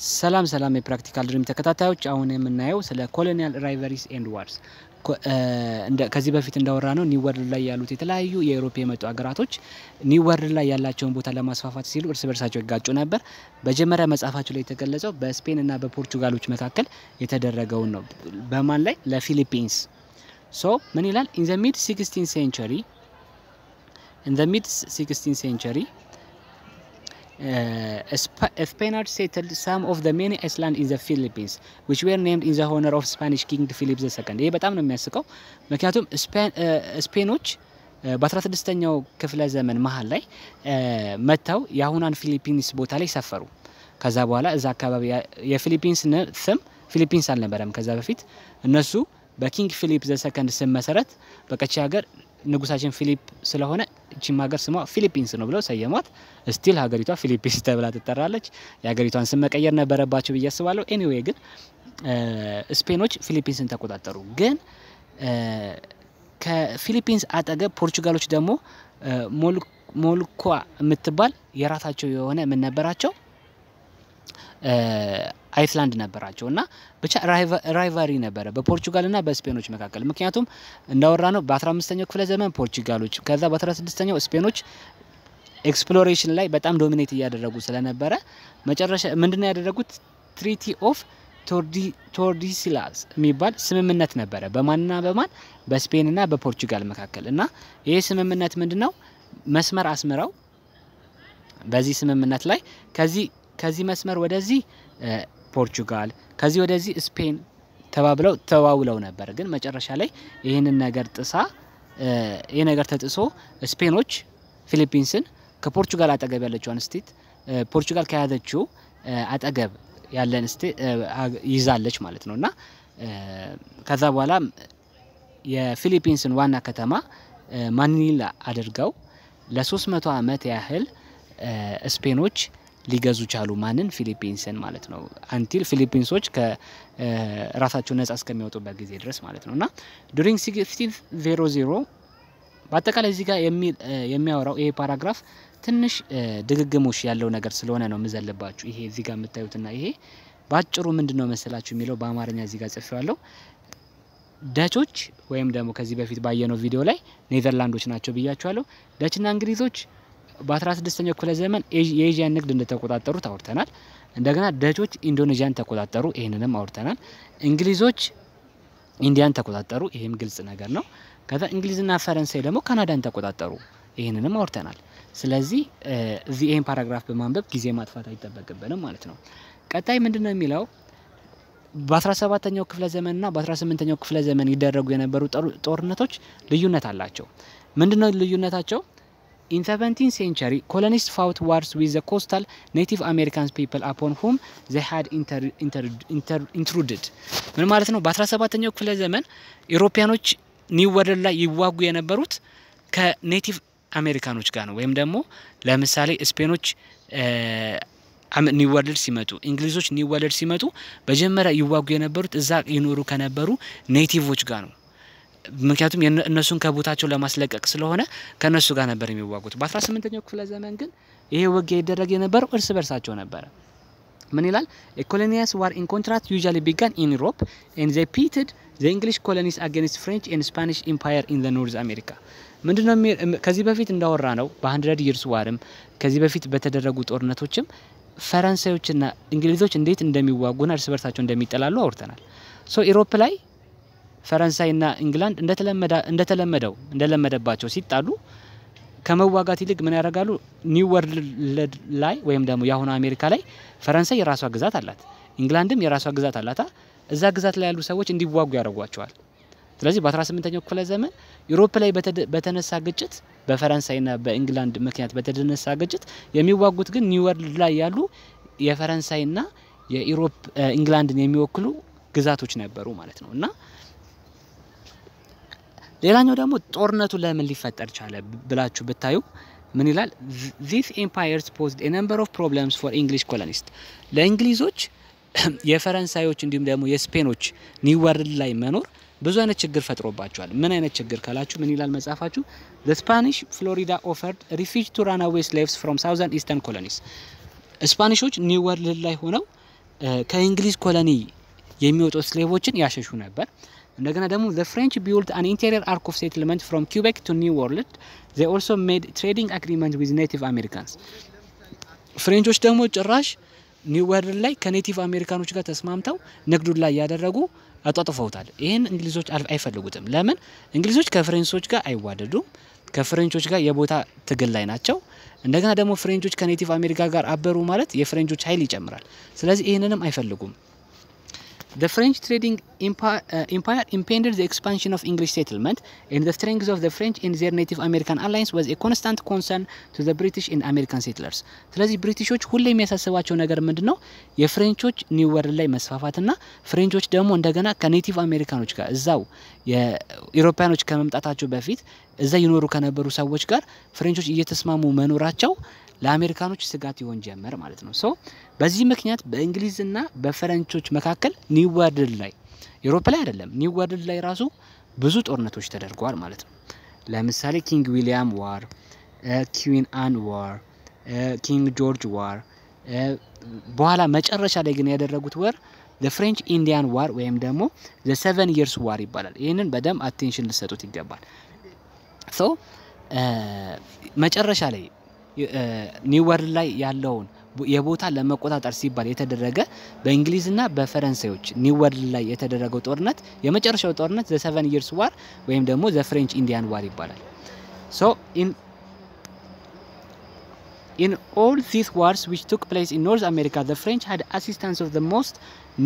ሰላም ሰላም የፕራክቲካል ድሪም ተከታታዮች አሁን የምናየው ስለ ኮሎኒያል ራይቨሪስ ኤንድ ዋርስ ከዚህ በፊት እንዳወራነው ኒው ወርልድ ላይ ያሉት የተለያዩ የአውሮፓ የመጡ አገራቶች ኒው ወርልድ ላይ ያላቸውን ቦታ ለማስፋፋት ሲሉ እርስ በርሳቸው ይጋጩ ነበር። በመጀመሪያ መጽሐፋቸው ላይ የተገለጸው በስፔን እና በፖርቹጋሎች መካከል የተደረገው ነው። በማን ላይ? ለፊሊፒንስ። ሶ ምን ይላል? in the mid 16th century Spaniards settled some of the many islands in the Philippines, which were named in the honor of Spanish King Philip II. ይሄ በጣም ነው የሚያስቀው ምክንያቱም ስፔኖች በ16ኛው ክፍለ ዘመን መሃል ላይ መተው የአሁናን ፊሊፒንስ ቦታ ላይ ሰፈሩ። ከዛ በኋላ እዛ አካባቢ የፊሊፒንስ ስም ፊሊፒንስ አልነበረም ከዛ በፊት እነሱ በኪንግ ፊሊፕ II ስም መሰረት በቀቻ ሀገር ንጉሳችን ፊሊፕ ስለሆነ እቺም ሀገር ስሟ ፊሊፒንስ ነው ብለው ሰየሟት። ስቲል ሀገሪቷ ፊሊፒንስ ተብላ ትጠራለች። የሀገሪቷን ስም መቀየር ነበረባቸው ብዬ አስባለሁ። ኤኒዌይ ግን ስፔኖች ፊሊፒንስን ተቆጣጠሩ። ግን ከፊሊፒንስ አጠገብ ፖርቹጋሎች ደግሞ ሞልኳ የምትባል የራሳቸው የሆነ ምን ነበራቸው አይስላንድ ነበራቸውና ብቻ ራይቫሪ ነበረ በፖርቹጋልና በስፔኖች መካከል። ምክንያቱም እንዳወራነው በ15ኛው ክፍለ ዘመን ፖርቹጋሎች ከዛ በ16ኛው ስፔኖች ኤክስፕሎሬሽን ላይ በጣም ዶሚኔት ያደረጉ ስለነበረ መጨረሻ ምንድነው ያደረጉት? ትሪቲ ኦፍ ቶርዲሲላስ የሚባል ስምምነት ነበረ በማንና በማን በስፔንና በፖርቹጋል መካከል። እና ይሄ ስምምነት ምንድነው? መስመር አስመራው በዚህ ስምምነት ላይ ከዚህ መስመር ወደዚህ ፖርቹጋል ከዚህ ወደዚህ ስፔን ተዋውለው ነበር። ግን መጨረሻ ላይ ይሄንን ነገር ይሄ ነገር ተጥሶ ስፔኖች ፊሊፒንስን ከፖርቹጋል አጠገብ ያለችውን ስቴት ፖርቹጋል ከያዘችው አጠገብ ያለን ስቴት ይዛለች ማለት ነውና ከዛ በኋላ የፊሊፒንስን ዋና ከተማ ማኒላ አድርገው ለ300 አመት ያህል ስፔኖች ሊገዙ ቻሉ። ማንን? ፊሊፒንስን ማለት ነው። አንቲል ፊሊፒንሶች ከራሳቸው ነፃ እስከሚወጡበት ጊዜ ድረስ ማለት ነውና during 1600 በአጠቃላይ እዚህ ጋር የሚያወራው ይሄ ፓራግራፍ ትንሽ ድግግሞሽ ያለው ነገር ስለሆነ ነው መዘለባችሁ። ይሄ እዚህ ጋር የምታዩትና ይሄ ባጭሩ ምንድነው መሰላችሁ የሚለው በአማርኛ እዚህ ጋር ጽፌዋለሁ። ዳቾች ወይም ደግሞ ከዚህ በፊት ባየነው ቪዲዮ ላይ ኔዘርላንዶች ናቸው ብያችኋለሁ። ዳችና እንግሊዞች በ16ኛው ክፍለ ዘመን የኤዥያን ንግድ እንደተቆጣጠሩ ታውርተናል። እንደገና ዳቾች ኢንዶኔዥያን ተቆጣጠሩ፣ ይሄንንም አውርተናል። እንግሊዞች ኢንዲያን ተቆጣጠሩ፣ ይሄም ግልጽ ነገር ነው። ከዛ እንግሊዝና ፈረንሳይ ደግሞ ካናዳን ተቆጣጠሩ፣ ይሄንንም አውርተናል። ስለዚህ እዚህ ይሄን ፓራግራፍ በማንበብ ጊዜ ማጥፋት አይተበቀበንም ማለት ነው። ቀጣይ ምንድነው የሚለው? በ17ኛው ክፍለ ዘመንና በ18ኛው ክፍለ ዘመን ይደረጉ የነበሩ ጦርነቶች ልዩነት አላቸው። ምንድነው ልዩነታቸው? In 17th century, colonists fought wars with the coastal Native American people upon whom they had intruded. ምን ማለት ነው? በ17ኛው ክፍለ ዘመን ኢሮፒያኖች ኒው ወርልድ ላይ ይዋጉ የነበሩት ከኔቲቭ አሜሪካኖች ጋር ነው። ወይም ደግሞ ለምሳሌ ስፔኖች ኒው ወርልድ ሲመጡ፣ እንግሊዞች ኒው ወርልድ ሲመጡ በመጀመሪያ ይዋጉ የነበሩት እዛ ይኖሩ ከነበሩ ኔቲቮች ጋር ነው። ምክንያቱም እነሱን ከቦታቸው ለማስለቀቅ ስለሆነ ከነሱ ጋር ነበር የሚዋጉት። በ18ኛው ክፍለ ዘመን ግን ይሄ ውጊያ ይደረግ የነበረው እርስ በርሳቸው ነበር። ምን ይላል? A colonial war in contrast usually began in Europe and they pitted the English colonies against French and Spanish empire in the North America. ምንድነው ከዚህ በፊት እንዳወራ ነው በ100 years warም ከዚህ በፊት በተደረጉ ጦርነቶችም ፈረንሳዮችና እንግሊዞች እንዴት እንደሚዋጉና እርስ በርሳቸው እንደሚጠላሉ አውርተናል። ሶ ኢሮፕ ላይ ፈረንሳይና እንግላንድ እንደለመደባቸው ሲጣሉ ከመዋጋት ይልቅ ምን ያደርጋሉ? ኒው ወርልድ ላይ ወይም ደግሞ የአሁኑ አሜሪካ ላይ ፈረንሳይ የራሷ ግዛት አላት፣ እንግላንድም የራሷ ግዛት አላታ። እዛ ግዛት ላይ ያሉ ሰዎች እንዲዋጉ ያደርጓቸዋል። ስለዚህ በ18ኛው ክፍለ ዘመን ዩሮፕ ላይ በተነሳ ግጭት በፈረንሳይና በእንግላንድ ምክንያት በተነሳ ግጭት የሚዋጉት ግን ኒው ወርልድ ላይ ያሉ የፈረንሳይና የዩሮፕ እንግላንድን የሚወክሉ ግዛቶች ነበሩ ማለት ነውና ሌላኛው ደግሞ ጦርነቱ ለምን ሊፈጠር ቻለ ብላችሁ ብታዩ ምን ይላል? These empires posed a number of problems for English colonists. ለእንግሊዞች የፈረንሳዮች እንዲሁም ደግሞ የስፔኖች ኒው ወርልድ ላይ መኖር ብዙ አይነት ችግር ፈጥሮባቸዋል። ምን አይነት ችግር ካላችሁ ምን ይላል መጻፋችሁ? The Spanish Florida offered refuge to runaway slaves from southern eastern colonies. ስፓኒሾች ኒው ወርልድ ላይ ሆነው ከእንግሊዝ ኮሎኒ የሚወጡ ስሌቮችን ያሸሹ ነበር። እንደገና ደግሞ the French built an interior arc of settlement from Quebec to New Orleans. They also made trading agreement with Native Americans. ፍሬንቾች ደግሞ ጭራሽ ኒው ወርልድ ላይ ከኔቲቭ አሜሪካኖች ጋር ተስማምተው ንግዱን ላይ ያደረጉ አጣጥፈውታል። ይሄን እንግሊዞች አይፈልጉትም። ለምን? እንግሊዞች ከፍሬንቾች ጋር አይዋደዱም። ከፍሬንቾች ጋር የቦታ ትግል ላይ ናቸው። እንደገና ደግሞ ፍሬንቾች ከኔቲቭ አሜሪካ ጋር አበሩ ማለት የፍሬንቾች ኃይል ይጨምራል። ስለዚህ ይሄንንም አይፈልጉም። The French trading empire impeded the expansion of English settlement, and the strength of the French in their Native American alliance was a constant concern to the British and American settlers. ስለዚህ ብሪቲሾች ሁሌ የሚያሳስባቸው ነገር ምንድነው? የፍሬንቾች ኒው ወርልድ ላይ መስፋፋትና ፍሬንቾች ደግሞ እንደገና ከኔቲቭ አሜሪካኖች ጋር እዛው የኢሮፓያኖች ከመምጣታቸው በፊት እዛ ይኖሩ ከነበሩ ሰዎች ጋር ፍሬንቾች እየተስማሙ መኖራቸው ለአሜሪካኖች ስጋት ይሆን ጀመር ማለት ነው። ሶ በዚህ ምክንያት በእንግሊዝና በፈረንቾች መካከል ኒው ወርልድ ላይ ዩሮፕ ላይ አይደለም ኒው ወርልድ ላይ ራሱ ብዙ ጦርነቶች ተደርገዋል ማለት ነው። ለምሳሌ ኪንግ ዊሊያም ዋር፣ ኩዊን አን ዋር፣ ኪንግ ጆርጅ ዋር፣ በኋላ መጨረሻ ላይ ግን ያደረጉት ወር the French Indian War ወይም ደግሞ the 7 years war ይባላል። ይሄንን በደም አቴንሽን ልሰጡት ይገባል። ሶ መጨረሻ ላይ ኒው ወርልድ ላይ ያለውን የቦታ ለመቆጣጠር ሲባል የተደረገ በእንግሊዝና በፈረንሳዮች ኒው ወርልድ ላይ የተደረገው ጦርነት የመጨረሻው ጦርነት the 7 years war ወይም ደግሞ the French Indian War ይባላል። So in all these wars which took place in North America, the French had assistance of the most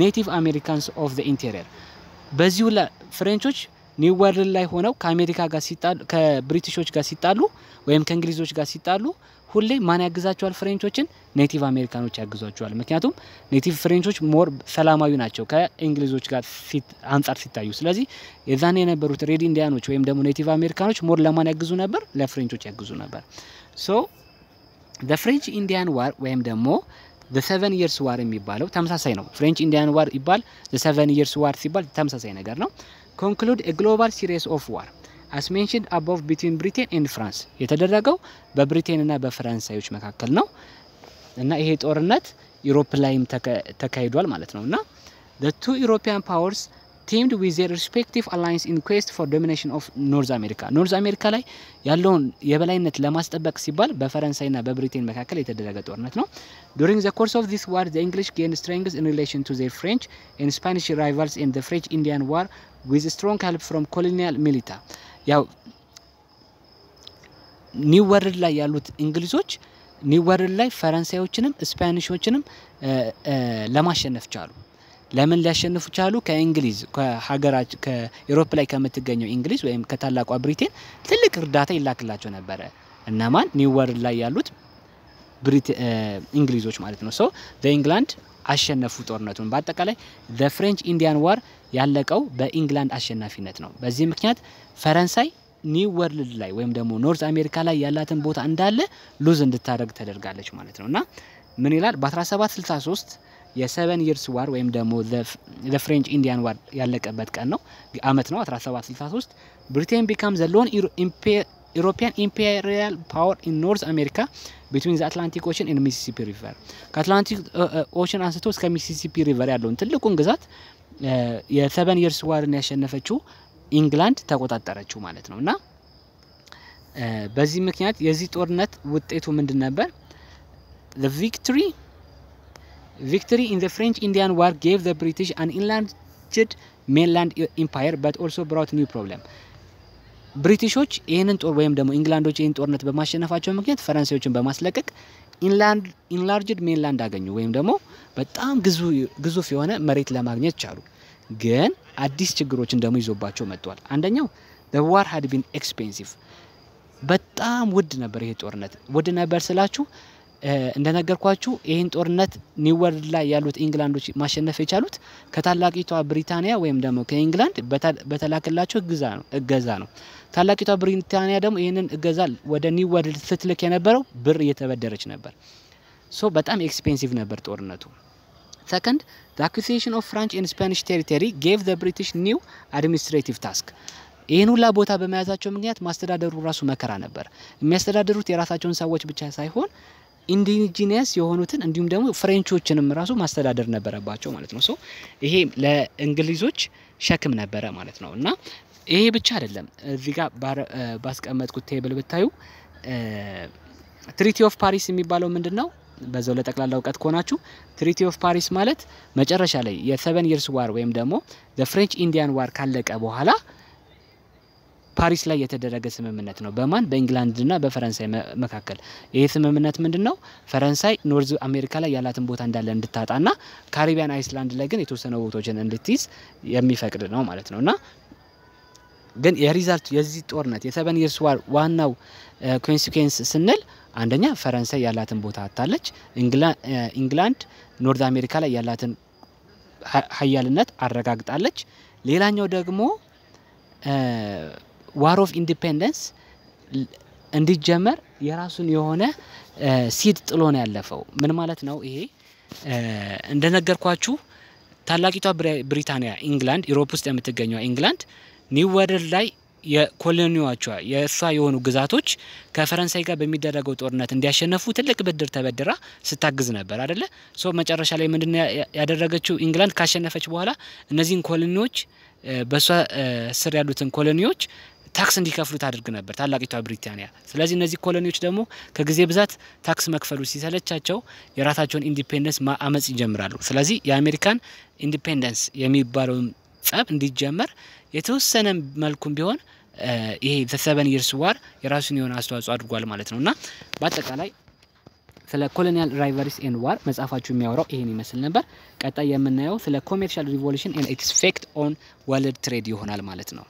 Native Americans of the interior. በዚሁ ፍሬንቾች ኒው ወርልድ ላይ ሆነው ከአሜሪካ ጋር ሲጣሉ ከብሪቲሾች ጋር ሲጣሉ ወይም ከእንግሊዞች ጋር ሲጣሉ ሁሌ ማን ያግዛቸዋል? ፍሬንቾችን ኔቲቭ አሜሪካኖች ያግዟቸዋል። ምክንያቱም ኔቲቭ ፍሬንቾች ሞር ሰላማዊ ናቸው ከእንግሊዞች ጋር አንጻር ሲታዩ። ስለዚህ የዛኔ የነበሩት ሬድ ኢንዲያኖች ወይም ደግሞ ኔቲቭ አሜሪካኖች ሞር ለማን ያግዙ ነበር? ለፍሬንቾች ያግዙ ነበር። ሶ the French Indian War ወይም ደግሞ the 7 years war የሚባለው ተመሳሳይ ነው። ፍሬንች ኢንዲያን ዋር ይባል the 7 years war ሲባል ተመሳሳይ ነገር ነው። conclude a global series of war as mentioned above between Britain and France. የተደረገው በብሪቴን እና በፈረንሳዮች መካከል ነው እና ይሄ ጦርነት ዩሮፕ ላይም ተካሂዷል ማለት ነውና the two European powers teamed with their respective alliance in quest for domination of North America. North America ላይ ያለውን የበላይነት ለማስጠበቅ ሲባል በፈረንሳይና በብሪቴን መካከል የተደረገ ጦርነት ነው። During the course of this war, the English gained strength in relation to their French and Spanish rivals in the French Indian War with strong help from Colonial militia. ያው ኒው ወርልድ ላይ ያሉት እንግሊዞች ኒው ወርልድ ላይ ፈረንሳዮችንም ስፓኒሾችንም ለማሸነፍ ቻሉ። ለምን ሊያሸንፉ ቻሉ? ከእንግሊዝ ከሀገራች ከዩሮፕ ላይ ከምትገኘው እንግሊዝ ወይም ከታላቋ ብሪቴን ትልቅ እርዳታ ይላክላቸው ነበር። እነማን? ኒው ወርልድ ላይ ያሉት እንግሊዞች ማለት ነው። ሶ በእንግላንድ አሸነፉ ጦርነቱን። በአጠቃላይ the French Indian War ያለቀው በእንግላንድ አሸናፊነት ነው። በዚህ ምክንያት ፈረንሳይ ኒው ወርልድ ላይ ወይም ደግሞ ኖርዝ አሜሪካ ላይ ያላትን ቦታ እንዳለ ሉዝ እንድታደርግ ተደርጋለች ማለት ነውና ምን ይላል? በ1763 የ7 years war ወይም ደግሞ the French Indian War ያለቀበት ቀን ነው አመት ነው 1763 Britain becomes the lone European imperial power in North America between the Atlantic Ocean and Mississippi River. ከአትላንቲክ ኦሽን አንስቶ እስከ ሚሲሲፒ ሪቨር ያለውን ትልቁን ግዛት የ7 years warን ያሸነፈችው ኢንግላንድ ተቆጣጣረችው ማለት ነውና በዚህ ምክንያት የዚህ ጦርነት ውጤቱ ምንድን ነበር? The victory in the French Indian War gave the British an enlarged mainland empire but also brought new problem. ብሪቲሾች ይሄንን ጦር ወይም ደግሞ ኢንግላንዶች ይሄን ጦርነት በማሸነፋቸው ምክንያት ፈረንሳዮችን በማስለቀቅ enlarged mainland አገኙ ወይም ደግሞ በጣም ግዙፍ የሆነ መሬት ለማግኘት ቻሉ። ግን አዲስ ችግሮችን ደግሞ ይዞባቸው መጥቷል። አንደኛው the war had been expensive በጣም ውድ ነበር። ይሄ ጦርነት ውድ ነበር ስላችሁ እንደነገርኳችሁ ይሄን ጦርነት ኒው ወርልድ ላይ ያሉት ኢንግላንዶች ማሸነፍ የቻሉት ከታላቂቷ ብሪታንያ ወይም ደግሞ ከኢንግላንድ በተላከላቸው እገዛ ነው። ታላቂቷ ብሪታንያ ደግሞ ይሄንን እገዛ ወደ ኒው ወርልድ ስትልክ የነበረው ብር እየተበደረች ነበር። ሶ በጣም ኤክስፔንሲቭ ነበር ጦርነቱ። Second, the acquisition of French and Spanish territory gave the British new administrative task. ይሄን ሁላ ቦታ በመያዛቸው ምክንያት ማስተዳደሩ ራሱ መከራ ነበር። የሚያስተዳድሩት የራሳቸውን ሰዎች ብቻ ሳይሆን ኢንዲጂነስ የሆኑትን እንዲሁም ደግሞ ፍሬንቾችንም ራሱ ማስተዳደር ነበረባቸው ማለት ነው ሶ ይሄ ለእንግሊዞች ሸክም ነበረ ማለት ነው እና ይሄ ብቻ አይደለም እዚህ ጋር ባስቀመጥኩት ቴብል ብታዩ ትሪቲ ኦፍ ፓሪስ የሚባለው ምንድነው በዛው ለጠቅላላ እውቀት ከሆናችሁ ትሪቲ ኦፍ ፓሪስ ማለት መጨረሻ ላይ የ7 years war ወይም ደግሞ the French Indian war ካለቀ በኋላ ፓሪስ ላይ የተደረገ ስምምነት ነው በማን በእንግሊዝና በፈረንሳይ መካከል ይሄ ስምምነት ምንድነው ፈረንሳይ ኖርዝ አሜሪካ ላይ ያላትን ቦታ እንዳለ እንድታጣና ካሪቢያን አይስላንድ ላይ ግን የተወሰነ ቦታዎችን እንድትይዝ የሚፈቅድ ነው ማለት ነውና ግን የሪዛልት የዚህ ጦርነት የ7 years war ዋናው ኮንሲኩዌንስ ስንል አንደኛ ፈረንሳይ ያላትን ቦታ አጣለች እንግላንድ ኖርዝ አሜሪካ ላይ ያላትን ኃያልነት አረጋግጣለች ሌላኛው ደግሞ ዋር ኦፍ ኢንዲፔንደንስ እንዲጀመር የራሱን የሆነ ሲድ ጥሎ ነው ያለፈው ምን ማለት ነው ይሄ እንደነገርኳችሁ ታላቂቷ ብሪታንያ ኢንግላንድ ዩሮፕ ውስጥ የምትገኘው ኢንግላንድ ኒው ወርልድ ላይ የኮሎኒያዎቿ የሷ የሆኑ ግዛቶች ከፈረንሳይ ጋር በሚደረገው ጦርነት እንዲያሸነፉ ትልቅ ብድር ተበድራ ስታግዝ ነበር አይደለ ሶ መጨረሻ ላይ ምንድነው ያደረገችው ኢንግላንድ ካሸነፈች በኋላ እነዚህን ኮሎኒዎች በሷ ስር ያሉትን ኮሎኒዎች ታክስ እንዲከፍሉ ታድርግ ነበር ታላቂቷ ብሪታንያ ስለዚህ እነዚህ ኮሎኒዎች ደግሞ ከጊዜ ብዛት ታክስ መክፈሉ ሲሰለቻቸው የራሳቸውን ኢንዲፔንደንስ ማአመጽ ይጀምራሉ ስለዚህ የአሜሪካን ኢንዲፔንደንስ የሚባለው ጸብ እንዲጀመር የተወሰነ መልኩም ቢሆን ይሄ the 7 years war የራሱን የሆነ አስተዋጽኦ አድርጓል ማለት ነውና በአጠቃላይ ስለ colonial rivalries and war መጻፋችሁ የሚያወራው ይሄን ይመስል ነበር ቀጣይ የምናየው ስለ commercial revolution and its effect on world trade ይሆናል ማለት ነው